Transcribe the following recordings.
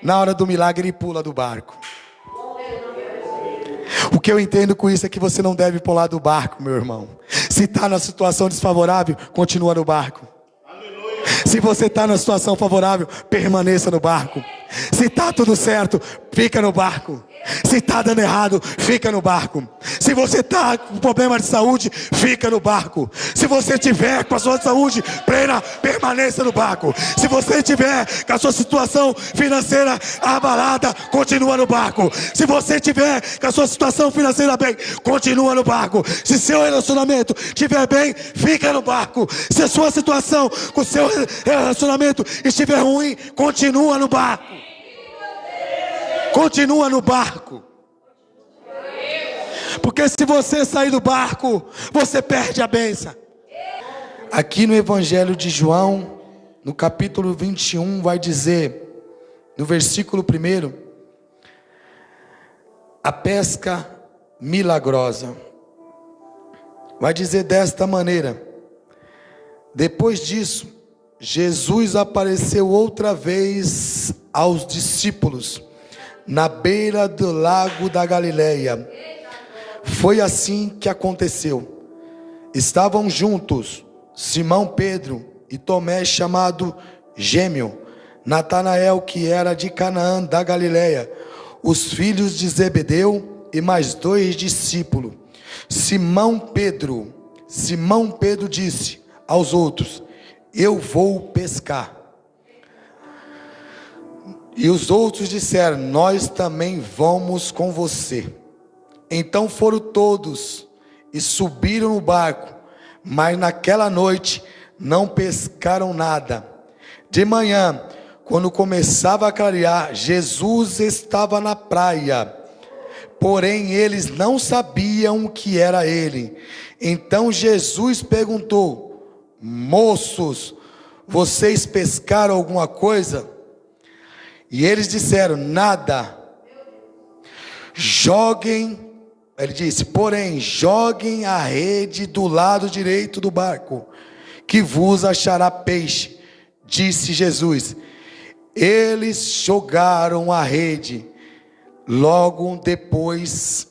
Na hora do milagre, ele pula do barco. O que eu entendo com isso é que você não deve pular do barco, meu irmão. Se está na situação desfavorável, continua no barco. Se você está na situação favorável, permaneça no barco. Se está tudo certo, fica no barco. Se está dando errado, fica no barco. Se você está com problema de saúde, fica no barco. Se você tiver com a sua saúde plena, permaneça no barco. Se você tiver com a sua situação financeira abalada, continua no barco. Se você tiver com a sua situação financeira bem, continua no barco. Se seu relacionamento estiver bem, fica no barco. Se a sua situação com o seu relacionamento estiver ruim, continua no barco. Continua no barco. Porque se você sair do barco, você perde a bênção. Aqui no Evangelho de João, no capítulo 21, vai dizer, no versículo 1, a pesca milagrosa. Vai dizer desta maneira: depois disso, Jesus apareceu outra vez aos discípulos na beira do lago da Galileia. Foi assim que aconteceu. Estavam juntos Simão Pedro e Tomé, chamado Gêmeo, Natanael, que era de Canaã da Galileia, os filhos de Zebedeu e mais 2 discípulos. Simão Pedro disse aos outros: eu vou pescar. E os outros disseram: nós também vamos com você. Então foram todos e subiram no barco, mas naquela noite não pescaram nada. De manhã, quando começava a clarear, Jesus estava na praia, porém eles não sabiam que era ele. Então Jesus perguntou: moços, vocês pescaram alguma coisa? E eles disseram: nada. Ele disse: porém, joguem a rede do lado direito do barco, que vos achará peixe. Disse Jesus. Eles jogaram a rede. Logo depois,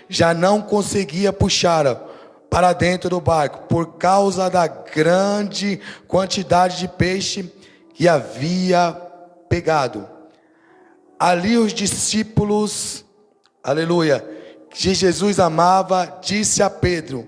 já não conseguia puxar para dentro do barco, por causa da grande quantidade de peixe que havia pegado. Ali os discípulos, aleluia, que Jesus amava, disse a Pedro: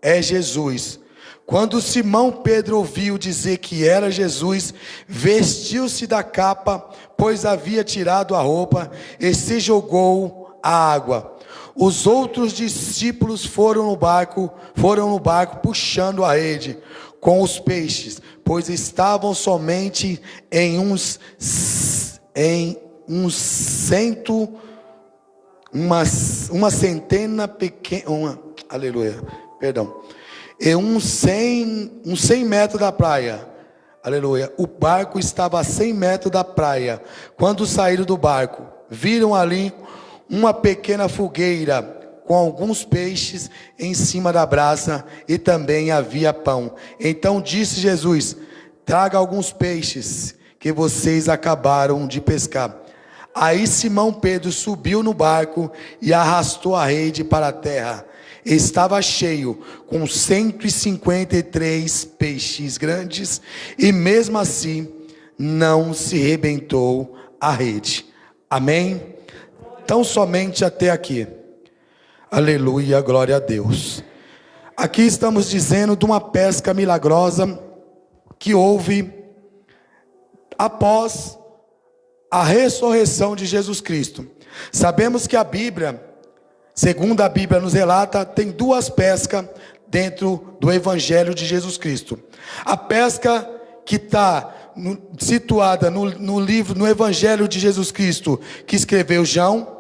é Jesus. Quando Simão Pedro ouviu dizer que era Jesus, vestiu-se da capa, pois havia tirado a roupa, e se jogou à água. Os outros discípulos foram no barco puxando a rede com os peixes, pois estavam somente uma centena pequena, aleluia, perdão, uns 100 metros da praia, aleluia. O barco estava a 100 metros da praia. Quando saíram do barco, viram ali uma pequena fogueira com alguns peixes em cima da brasa, e também havia pão. Então disse Jesus: traga alguns peixes que vocês acabaram de pescar. Aí Simão Pedro subiu no barco e arrastou a rede para a terra. Estava cheio, com 153 peixes grandes, e mesmo assim não se rebentou a rede. Amém? Então somente até aqui. Aleluia, glória a Deus. Aqui estamos dizendo de uma pesca milagrosa que houve após a ressurreição de Jesus Cristo. Sabemos que a Bíblia, segundo a Bíblia nos relata, tem 2 pescas dentro do Evangelho de Jesus Cristo. A pesca que está situada no livro, no Evangelho de Jesus Cristo, que escreveu João,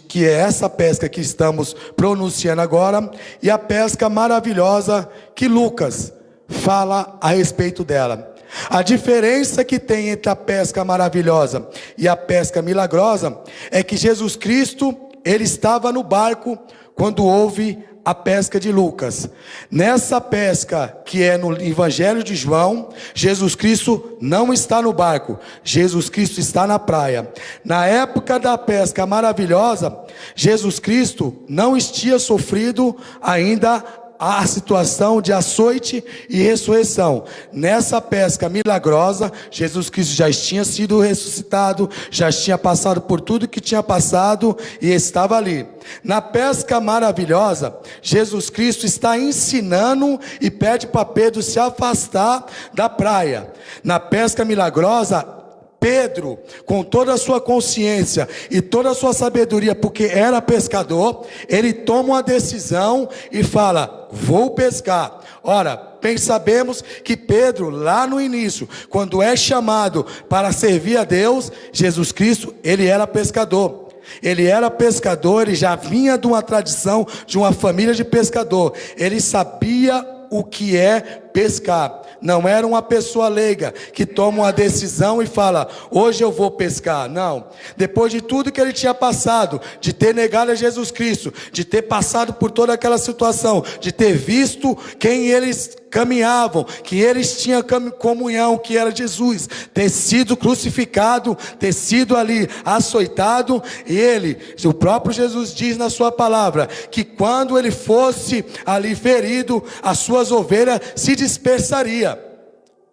que é essa pesca que estamos pronunciando agora, e a pesca maravilhosa que Lucas fala a respeito dela. A diferença que tem entre a pesca maravilhosa e a pesca milagrosa é que Jesus Cristo, ele estava no barco quando houve a pesca de Lucas. Nessa pesca que é no Evangelho de João, Jesus Cristo não está no barco, Jesus Cristo está na praia. Na época da pesca maravilhosa, Jesus Cristo não tinha sofrido ainda a situação de açoite e ressurreição. Nessa pesca milagrosa, Jesus Cristo já tinha sido ressuscitado, já tinha passado por tudo que tinha passado e estava ali. Na pesca maravilhosa, Jesus Cristo está ensinando e pede para Pedro se afastar da praia. Na pesca milagrosa, Pedro, com toda a sua consciência e toda a sua sabedoria, porque era pescador, ele toma uma decisão e fala: vou pescar. Ora, bem sabemos que Pedro, lá no início, quando é chamado para servir a Deus, Jesus Cristo, ele era pescador. Ele era pescador, ele já vinha de uma tradição, de uma família de pescador. Ele sabia o que é pescar. Não era uma pessoa leiga que toma uma decisão e fala: hoje eu vou pescar. Não. Depois de tudo que ele tinha passado, de ter negado a Jesus Cristo, de ter passado por toda aquela situação, de ter visto quem eles caminhavam, que eles tinham comunhão, que era Jesus, ter sido crucificado, ter sido ali açoitado, e ele, o próprio Jesus diz na sua palavra, que quando ele fosse ali ferido, as suas ovelhas se dispersariam.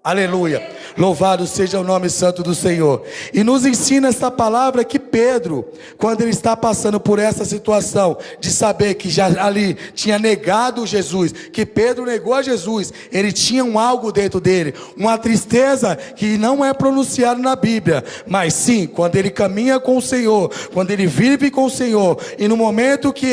Aleluia, louvado seja o nome santo do Senhor. E nos ensina essa palavra que Pedro, quando ele está passando por essa situação, de saber que já ali tinha negado Jesus, que Pedro negou a Jesus, ele tinha algo dentro dele, uma tristeza que não é pronunciada na Bíblia, mas sim, quando ele caminha com o Senhor, quando ele vive com o Senhor, e no momento que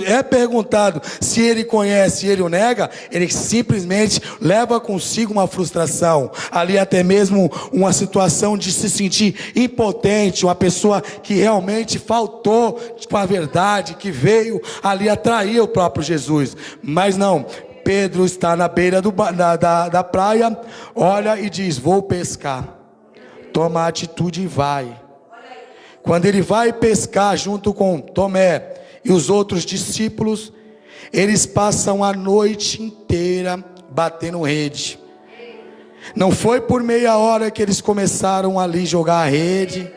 é perguntado se ele conhece e ele o nega, ele simplesmente leva consigo uma frustração, ali até mesmo uma situação de se sentir impotente, uma pessoa que realmente faltou com a verdade, que veio ali atrair o próprio Jesus. Mas não, Pedro está na beira da praia, olha e diz: vou pescar. Toma a atitude e vai. Quando ele vai pescar junto com Tomé e os outros discípulos, eles passam a noite inteira batendo rede. Não foi por meia hora que eles começaram ali jogar a rede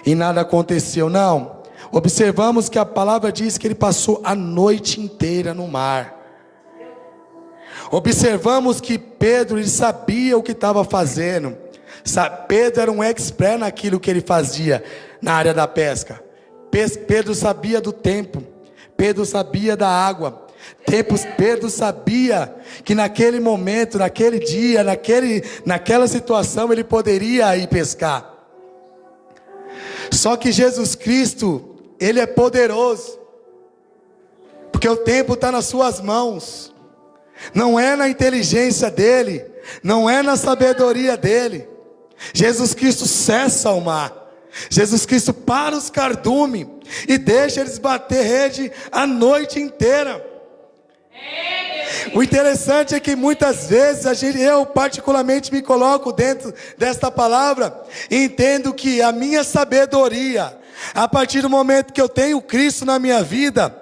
e nada aconteceu, não. Observamos que a palavra diz que ele passou a noite inteira no mar. Observamos que Pedro, ele sabia o que estava fazendo. Pedro era um expert naquilo que ele fazia na área da pesca. Pedro sabia do tempo, Pedro sabia da água. Pedro sabia que naquele momento, naquele dia, naquela situação, ele poderia ir pescar. Só que Jesus Cristo, ele é poderoso, porque o tempo está nas suas mãos. Não é na inteligência dele, não é na sabedoria dele. Jesus Cristo cessa o mar. Jesus Cristo para os cardumes e deixa eles bater rede a noite inteira. O interessante é que muitas vezes eu particularmente me coloco dentro desta palavra e entendo que a minha sabedoria, a partir do momento que eu tenho Cristo na minha vida,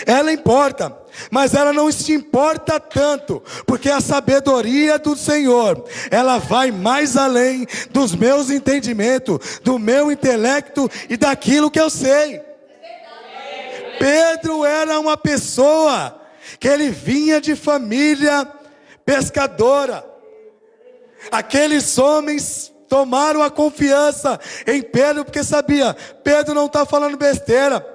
ela importa, mas ela não se importa tanto, porque a sabedoria do Senhor, ela vai mais além dos meus entendimentos, do meu intelecto e daquilo que eu sei. Pedro era uma pessoa que ele vinha de família pescadora. Aqueles homens tomaram a confiança em Pedro, porque sabia, Pedro não está falando besteira.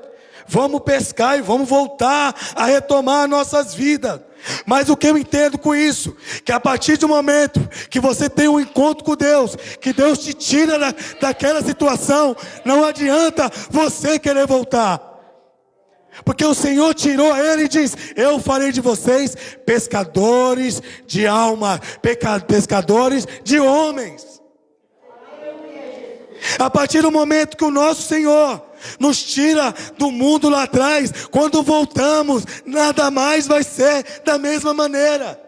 Vamos pescar e vamos voltar a retomar nossas vidas. Mas o que eu entendo com isso, que a partir do momento que você tem um encontro com Deus, que Deus te tira daquela situação, não adianta você querer voltar. Porque o Senhor tirou ele e diz: eu farei de vocês pescadores de alma, pescadores de homens. A partir do momento que o nosso Senhor nos tira do mundo lá atrás, quando voltamos, nada mais vai ser da mesma maneira.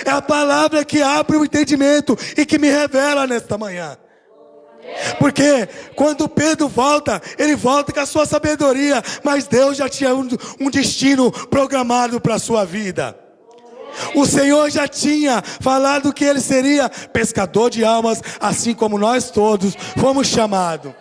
É a palavra que abre o entendimento e que me revela nesta manhã. Porque quando Pedro volta, ele volta com a sua sabedoria, mas Deus já tinha um destino programado para a sua vida. O Senhor já tinha falado que ele seria pescador de almas, assim como nós todos fomos chamados.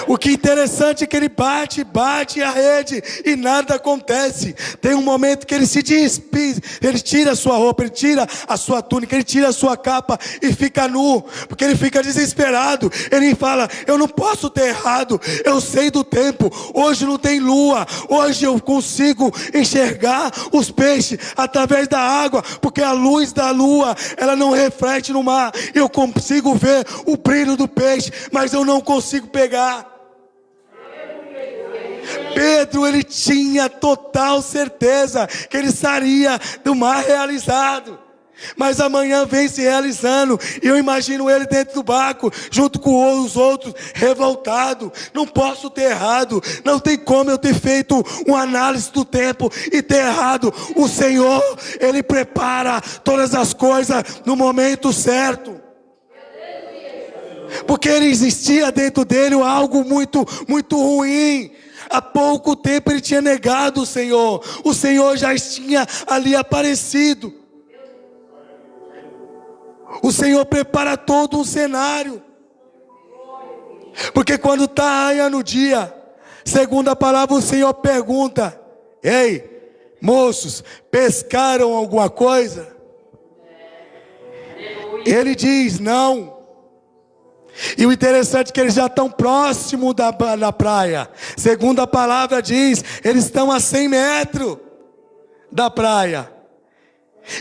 O que é interessante é que ele bate a rede e nada acontece. Tem um momento que ele se despide, ele tira a sua roupa, ele tira a sua túnica, ele tira a sua capa e fica nu, porque ele fica desesperado. Ele fala: eu não posso ter errado, eu sei do tempo, hoje não tem lua, hoje eu consigo enxergar os peixes através da água, porque a luz da lua, ela não reflete no mar. Eu consigo ver o brilho do peixe, mas eu não consigo pegar. Pedro, ele tinha total certeza que ele estaria do mar realizado, mas amanhã vem se realizando, e eu imagino ele dentro do barco, junto com os outros, revoltado. Não posso ter errado, não tem como eu ter feito uma análise do tempo e ter errado. O Senhor, ele prepara todas as coisas no momento certo, porque ele existia dentro dele algo muito, muito ruim. Há pouco tempo ele tinha negado o Senhor já tinha ali aparecido. O Senhor prepara todo um cenário, porque quando está raiando o dia, segundo a palavra, o Senhor pergunta: ei, moços, pescaram alguma coisa? Ele diz: não. E o interessante é que eles já estão próximos da praia. Segundo a palavra diz, eles estão a 100 metros da praia.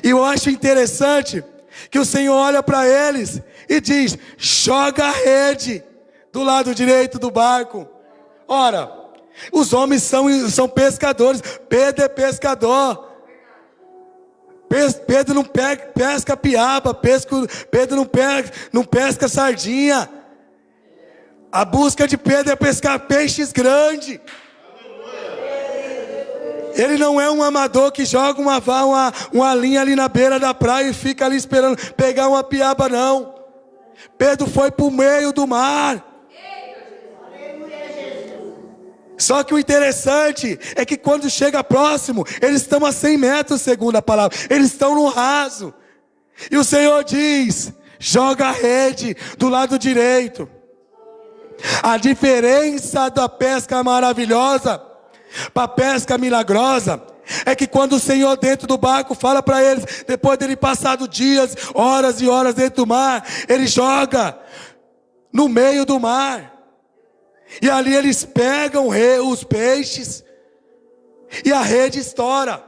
E eu acho interessante que o Senhor olha para eles e diz: joga a rede do lado direito do barco. Ora, os homens são pescadores. Pedro é pescador. Pedro não pesca piaba, Pedro não pesca sardinha. A busca de Pedro é pescar peixes grandes. Ele não é um amador que joga uma linha ali na beira da praia e fica ali esperando pegar uma piaba, não. Pedro foi para o meio do mar. Só que o interessante é que quando chega próximo, eles estão a 100 metros, segundo a palavra. Eles estão no raso. E o Senhor diz: joga a rede do lado direito. A diferença da pesca maravilhosa para a pesca milagrosa é que quando o Senhor dentro do barco fala para eles, depois dele passado dias, horas e horas dentro do mar, ele joga no meio do mar. E ali eles pegam os peixes e a rede estoura.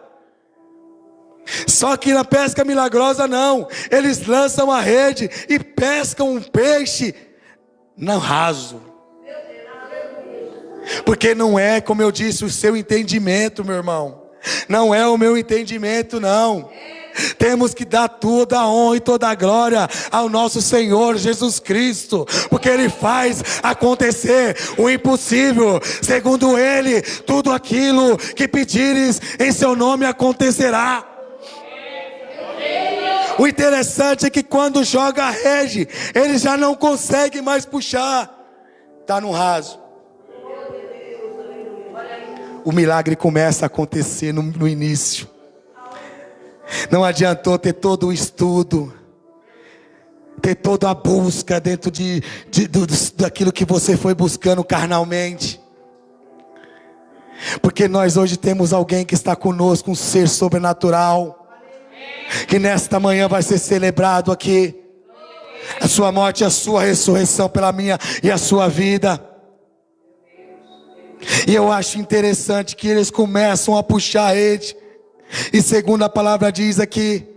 Só que na pesca milagrosa não. Eles lançam a rede e pescam um peixe no raso. Porque não é, como eu disse, o seu entendimento, meu irmão. Não é o meu entendimento, não. Temos que dar toda a honra e toda a glória ao nosso Senhor Jesus Cristo, porque Ele faz acontecer o impossível. Segundo Ele, tudo aquilo que pedires em seu nome acontecerá. O interessante é que quando joga a rede, ele já não consegue mais puxar. Está no raso. O milagre começa a acontecer no início. Não adiantou ter todo o estudo, ter toda a busca dentro daquilo que você foi buscando carnalmente. Porque nós hoje temos alguém que está conosco, um ser sobrenatural, que nesta manhã vai ser celebrado aqui. A sua morte e a sua ressurreição pela minha e a sua vida. E eu acho interessante que eles começam a puxar a rede. E segundo a palavra diz aqui,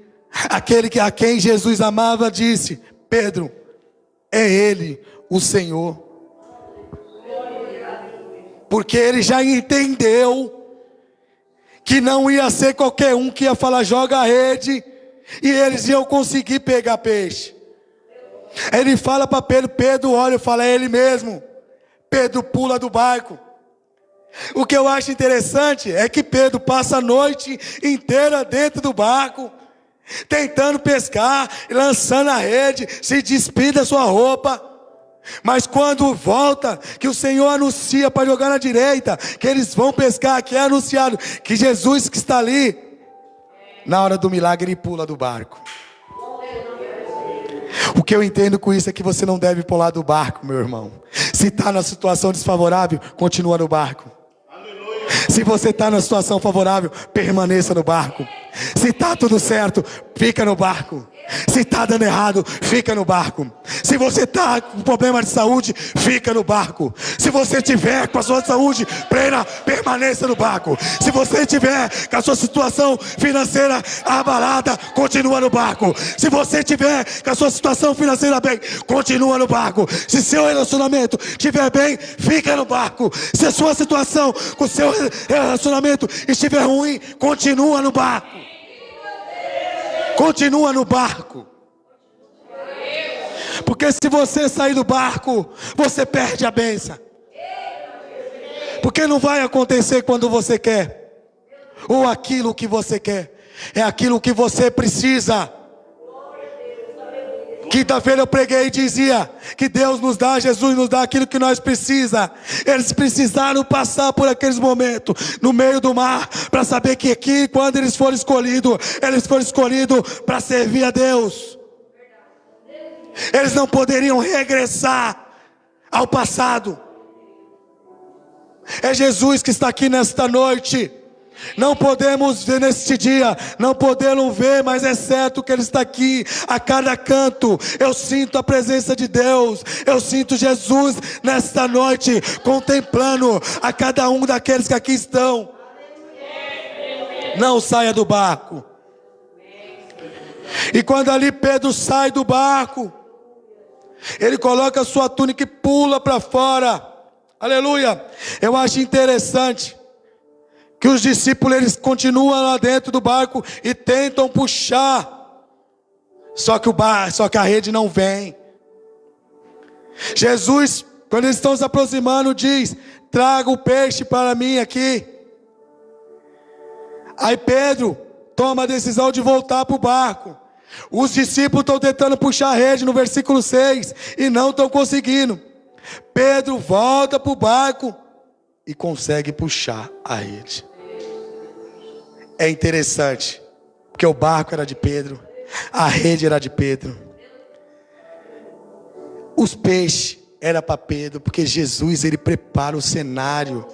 aquele a quem Jesus amava disse: Pedro, é Ele o Senhor. Porque ele já entendeu que não ia ser qualquer um que ia falar joga a rede e eles iam conseguir pegar peixe. Ele fala para Pedro: Pedro olha e fala: é Ele mesmo. Pedro pula do barco. O que eu acho interessante é que Pedro passa a noite inteira dentro do barco, tentando pescar, lançando a rede, se despide da sua roupa. Mas quando volta, que o Senhor anuncia para jogar na direita, que eles vão pescar, que é anunciado que Jesus que está ali, na hora do milagre ele pula do barco. O que eu entendo com isso é que você não deve pular do barco, meu irmão. Se está na situação desfavorável, continua no barco. Se você está na situação favorável, permaneça no barco. Se está tudo certo, fica no barco. Se está dando errado, fica no barco. Se você está com problema de saúde, fica no barco. Se você tiver com a sua saúde plena, permaneça no barco. Se você tiver com a sua situação financeira abalada, continua no barco. Se você tiver com a sua situação financeira bem, continua no barco. Se seu relacionamento estiver bem, fica no barco. Se a sua situação com o seu relacionamento estiver ruim, continua no barco. Continua no barco. Porque se você sair do barco, você perde a bênção. Porque não vai acontecer quando você quer, ou aquilo que você quer. É aquilo que você precisa. Quinta-feira eu preguei e dizia que Deus nos dá, Jesus nos dá aquilo que nós precisamos. Eles precisaram passar por aqueles momentos no meio do mar, para saber que aqui, quando eles foram escolhidos para servir a Deus. Eles não poderiam regressar ao passado. É Jesus que está aqui nesta noite. Não podemos ver neste dia, não podemos ver, mas é certo que Ele está aqui a cada canto. Eu sinto a presença de Deus, eu sinto Jesus nesta noite, contemplando a cada um daqueles que aqui estão. Não saia do barco. E quando ali Pedro sai do barco, ele coloca a sua túnica e pula para fora. Aleluia. Eu acho interessante que os discípulos eles continuam lá dentro do barco e tentam puxar. Só que a rede não vem. Jesus, quando eles estão se aproximando, diz: traga o peixe para mim aqui. Aí Pedro toma a decisão de voltar para o barco. Os discípulos estão tentando puxar a rede no versículo 6 e não estão conseguindo. Pedro volta para o barco e consegue puxar a rede. É interessante, porque o barco era de Pedro, a rede era de Pedro, os peixes era para Pedro, porque Jesus ele prepara o cenário,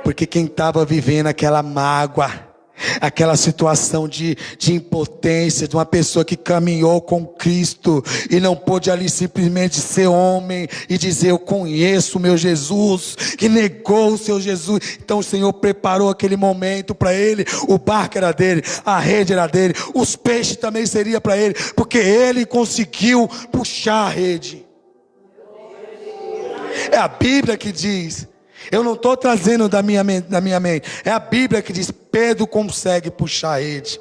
porque quem estava vivendo aquela mágoa, aquela situação de impotência, de uma pessoa que caminhou com Cristo e não pôde ali simplesmente ser homem e dizer: eu conheço o meu Jesus, que negou o seu Jesus. Então o Senhor preparou aquele momento para ele. O barco era dele, a rede era dele, os peixes também seria para ele, porque ele conseguiu puxar a rede. É a Bíblia que diz. Eu não estou trazendo da minha mente. É a Bíblia que diz: Pedro consegue puxar a rede.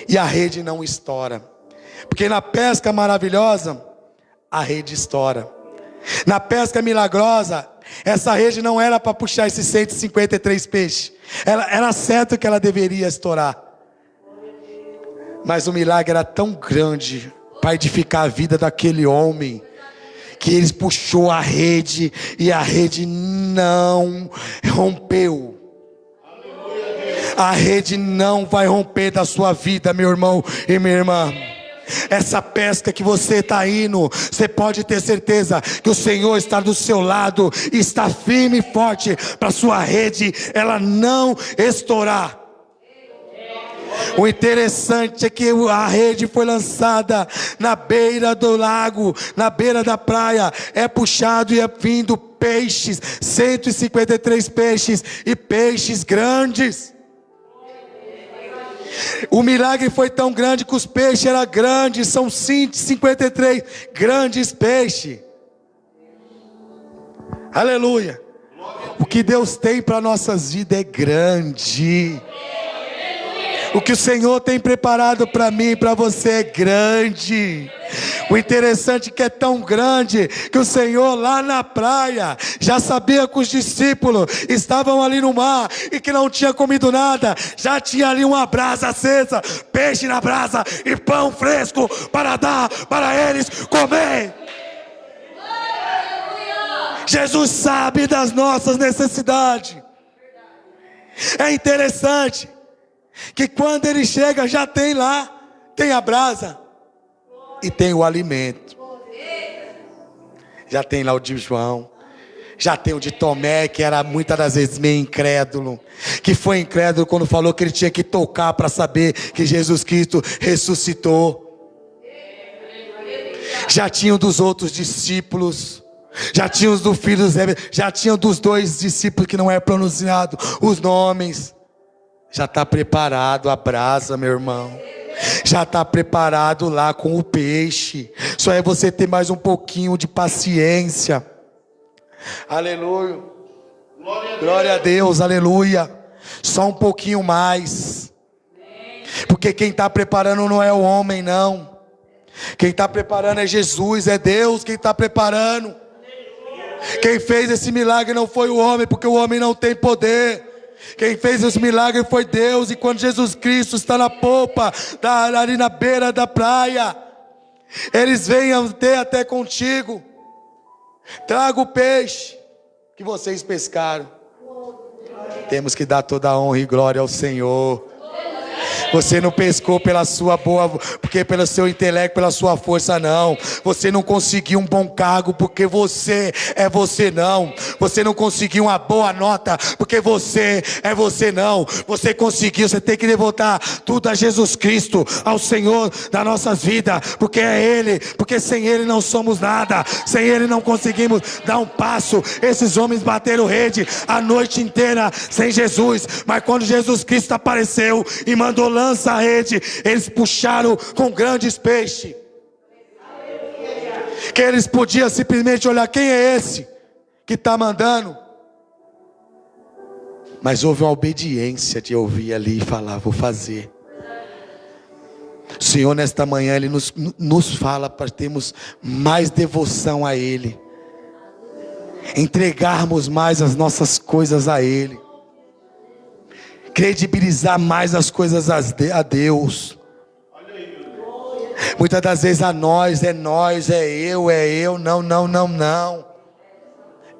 E a rede não estoura. Porque na pesca maravilhosa, a rede estoura. Na pesca milagrosa, essa rede não era para puxar esses 153 peixes. Era certo que ela deveria estourar. Mas o milagre era tão grande para edificar a vida daquele homem, que ele puxou a rede e a rede não rompeu. A rede não vai romper da sua vida, meu irmão e minha irmã. Essa pesca que você está indo, você pode ter certeza que o Senhor está do seu lado e está firme e forte para sua rede ela não estourar. O interessante é que a rede foi lançada na beira do lago, na beira da praia. É puxado e é vindo peixes, 153 peixes e peixes grandes. O milagre foi tão grande que os peixes eram grandes, são 153 grandes peixes. Aleluia. O que Deus tem para nossas vidas é grande. O que o Senhor tem preparado para mim e para você é grande. O interessante é que é tão grande que o Senhor lá na praia já sabia que os discípulos estavam ali no mar e que não tinha comido nada. Já tinha ali uma brasa acesa, peixe na brasa e pão fresco para dar para eles comer. Jesus sabe das nossas necessidades. É interessante que quando ele chega já tem lá, tem a brasa e tem o alimento. Já tem lá o de João, já tem o de Tomé, que era muitas das vezes meio incrédulo, que foi incrédulo quando falou que ele tinha que tocar para saber que Jesus Cristo ressuscitou. Já tinham dos outros discípulos, já tinham dos filhos, já tinham dos 2 discípulos que não é pronunciado os nomes. Já está preparado a brasa, meu irmão. Já está preparado lá com o peixe. Só é você ter mais um pouquinho de paciência. Aleluia. Glória a Deus, aleluia. Só um pouquinho mais. Porque quem está preparando não é o homem, não. Quem está preparando é Jesus, é Deus quem está preparando. Quem fez esse milagre não foi o homem, porque o homem não tem poder. Quem fez esse milagre foi Deus. E quando Jesus Cristo está na polpa, ali na beira da praia, eles vêm ter até contigo. Traga o peixe que vocês pescaram. Temos que dar toda a honra e glória ao Senhor. Você não pescou pela sua boa, porque pelo seu intelecto, pela sua força, não. Você não conseguiu um bom cargo, porque você é você, não. Você não conseguiu uma boa nota, porque você é você, não. Você conseguiu, você tem que devotar tudo a Jesus Cristo, ao Senhor das nossas vidas, porque é Ele, porque sem Ele não somos nada, sem Ele não conseguimos dar um passo. Esses homens bateram rede a noite inteira sem Jesus, mas quando Jesus Cristo apareceu e mandou lança a rede, eles puxaram com grandes peixes. Que eles podiam simplesmente olhar: quem é esse que está mandando? Mas houve uma obediência de ouvir ali e falar: vou fazer. O Senhor nesta manhã Ele nos fala para termos mais devoção a Ele, entregarmos mais as nossas coisas a Ele, credibilizar mais as coisas a Deus. Muitas das vezes a nós, é eu, não.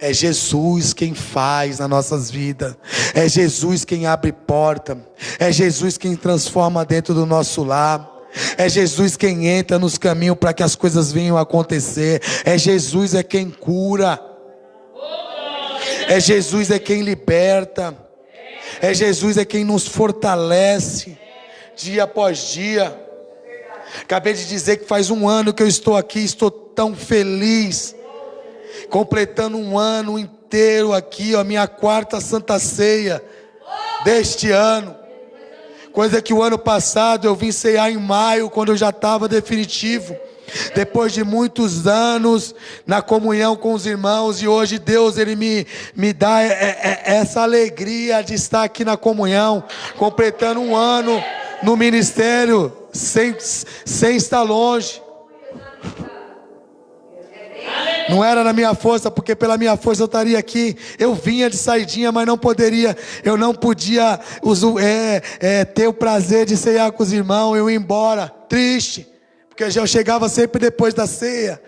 É Jesus quem faz nas nossas vidas. É Jesus quem abre porta. É Jesus quem transforma dentro do nosso lar. É Jesus quem entra nos caminhos para que as coisas venham a acontecer. É Jesus quem cura. É Jesus quem liberta. É Jesus quem nos fortalece dia após dia. Acabei de dizer que faz 1 ano que eu estou aqui, estou tão feliz, completando 1 ano inteiro aqui, a minha 4ª Santa Ceia deste ano. Coisa que o ano passado eu vim ceiar em maio, quando eu já estava definitivo. Depois de muitos anos na comunhão com os irmãos, e hoje Deus Ele me dá essa alegria de estar aqui na comunhão, completando 1 ano no ministério, sem estar longe. Não era na minha força, porque pela minha força eu estaria aqui. Eu vinha de saidinha, mas não poderia. Eu não podia ter o prazer de ceiar com os irmãos. Eu ia embora, triste, porque eu chegava sempre depois da ceia.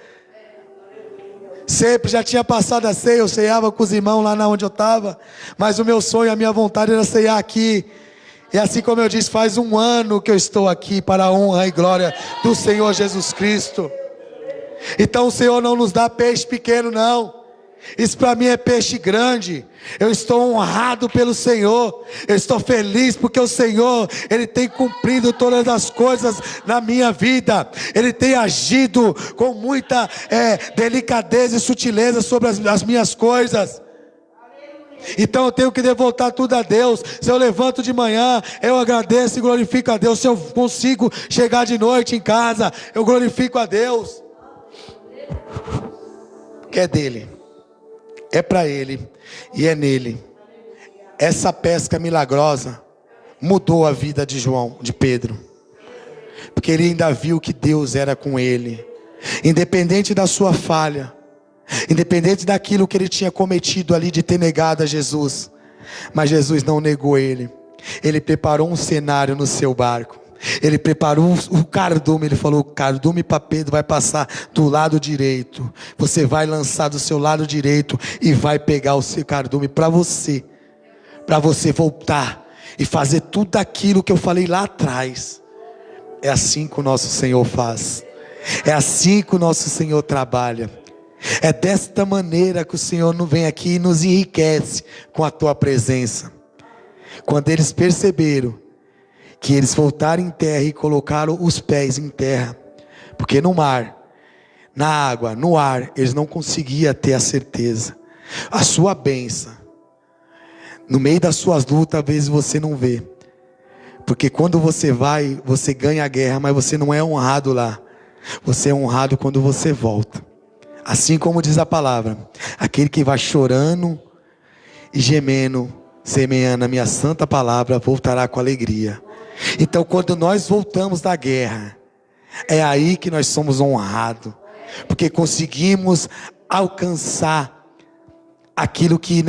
Sempre já tinha passado a ceia, eu ceiava com os irmãos lá onde eu estava. Mas o meu sonho, a minha vontade era ceiar aqui. E assim como eu disse, faz 1 ano que eu estou aqui para a honra e glória do Senhor Jesus Cristo. Então o Senhor não nos dá peixe pequeno, não. Isso para mim é peixe grande. Eu estou honrado pelo Senhor. Eu estou feliz porque o Senhor, Ele tem cumprido todas as coisas na minha vida. Ele tem agido com muita delicadeza e sutileza sobre as minhas coisas. Então eu tenho que devotar tudo a Deus. Se eu levanto de manhã, eu agradeço e glorifico a Deus. Se eu consigo chegar de noite em casa, eu glorifico a Deus. Que é dele, é para Ele e é nele. Essa pesca milagrosa mudou a vida de Pedro, porque ele ainda viu que Deus era com ele, independente da sua falha, independente daquilo que ele tinha cometido ali de ter negado a Jesus. Mas Jesus não negou ele. Ele preparou um cenário no seu barco. Ele preparou o cardume, ele falou: o cardume para Pedro vai passar do lado direito. Você vai lançar do seu lado direito e vai pegar o seu cardume para você voltar e fazer tudo aquilo que eu falei lá atrás. É assim que o nosso Senhor faz. É assim que o nosso Senhor trabalha. É desta maneira que o Senhor não vem aqui e nos enriquece com a tua presença. Quando eles perceberam que eles voltaram em terra e colocaram os pés em terra, porque no mar, na água, no ar, eles não conseguiam ter a certeza. A sua bênção, no meio das suas lutas, às vezes você não vê, porque quando você vai, você ganha a guerra, mas você não é honrado lá. Você é honrado quando você volta. Assim como diz a palavra: aquele que vai chorando e gemendo, semeando a minha santa palavra, voltará com alegria. Então, quando nós voltamos da guerra, é aí que nós somos honrados, porque conseguimos alcançar aquilo que,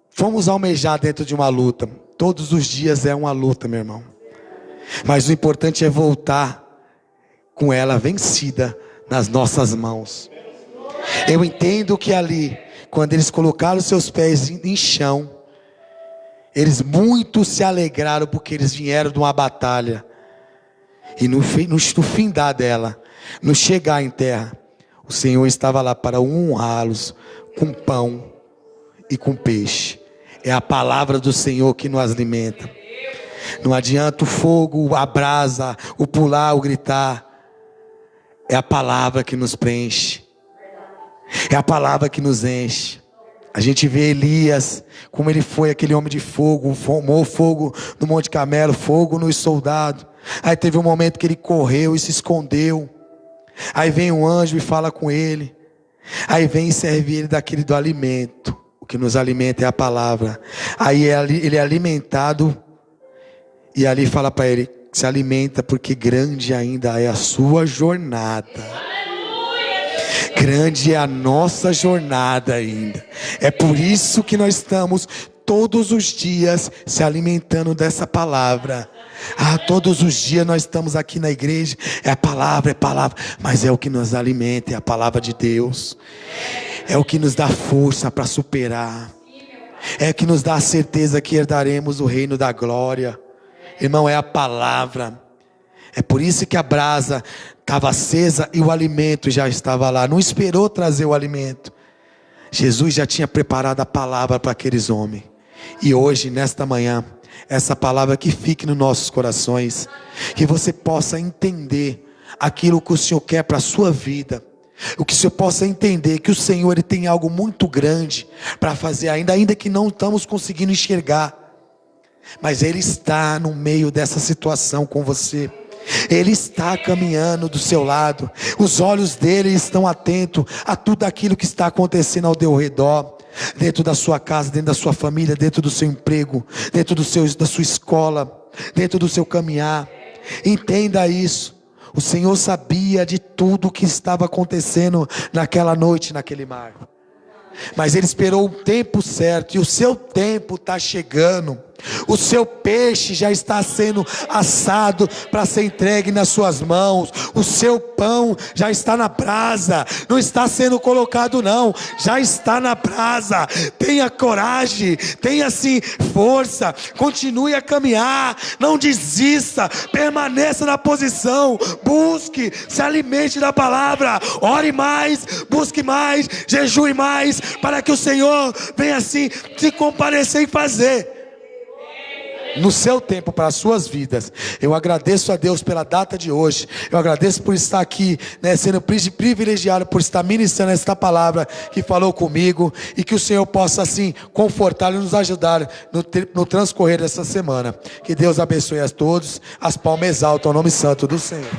fomos almejar dentro de uma luta. Todos os dias é uma luta, meu irmão, mas o importante é voltar com ela vencida nas nossas mãos. Eu entendo que ali, quando eles colocaram seus pés em chão, eles muito se alegraram, porque eles vieram de uma batalha. E no findar dela, no chegar em terra, o Senhor estava lá para honrá-los com pão e com peixe. É a palavra do Senhor que nos alimenta. Não adianta o fogo, a brasa, o pular, o gritar. É a palavra que nos preenche. É a palavra que nos enche. A gente vê Elias, como ele foi aquele homem de fogo, formou fogo no Monte Carmelo, fogo nos soldados. Aí teve um momento que ele correu e se escondeu. Aí vem um anjo e fala com ele. Aí vem servir ele daquele do alimento. O que nos alimenta é a palavra. Aí ele é alimentado. E ali fala para ele: se alimenta, porque grande ainda é a sua jornada. Grande é a nossa jornada ainda. É por isso que nós estamos todos os dias se alimentando dessa palavra. Todos os dias nós estamos aqui na igreja. É palavra, mas é o que nos alimenta, é a palavra de Deus. É o que nos dá força para superar. É o que nos dá a certeza que herdaremos o reino da glória. Irmão, é a palavra. É por isso que a brasa estava acesa e o alimento já estava lá. Não esperou trazer o alimento. Jesus já tinha preparado a palavra para aqueles homens. E hoje, nesta manhã, essa palavra que fique nos nossos corações, que você possa entender aquilo que o Senhor quer para a sua vida. O que o Senhor possa entender que o Senhor, Ele tem algo muito grande para fazer ainda que não estamos conseguindo enxergar. Mas Ele está no meio dessa situação com você. Ele está caminhando do seu lado. Os olhos dele estão atentos a tudo aquilo que está acontecendo ao teu redor. Dentro da sua casa, dentro da sua família, dentro do seu emprego, dentro da sua escola, dentro do seu caminhar. Entenda isso. O Senhor sabia de tudo o que estava acontecendo naquela noite, naquele mar. Mas Ele esperou o tempo certo, e o seu tempo está chegando. O seu peixe já está sendo assado para ser entregue nas suas mãos. O seu pão já está na brasa. Não está sendo colocado não, já está na brasa. Tenha coragem, tenha sim força. Continue a caminhar, não desista. Permaneça na posição. Busque, se alimente da palavra. Ore mais, busque mais, jejue mais, para que o Senhor venha assim se comparecer e fazer no seu tempo para as suas vidas. Eu agradeço a Deus pela data de hoje. Eu agradeço por estar aqui, sendo privilegiado por estar ministrando esta palavra que falou comigo, e que o Senhor possa assim confortar e nos ajudar no transcorrer dessa semana. Que Deus abençoe a todos. As palmas exaltam o nome santo do Senhor.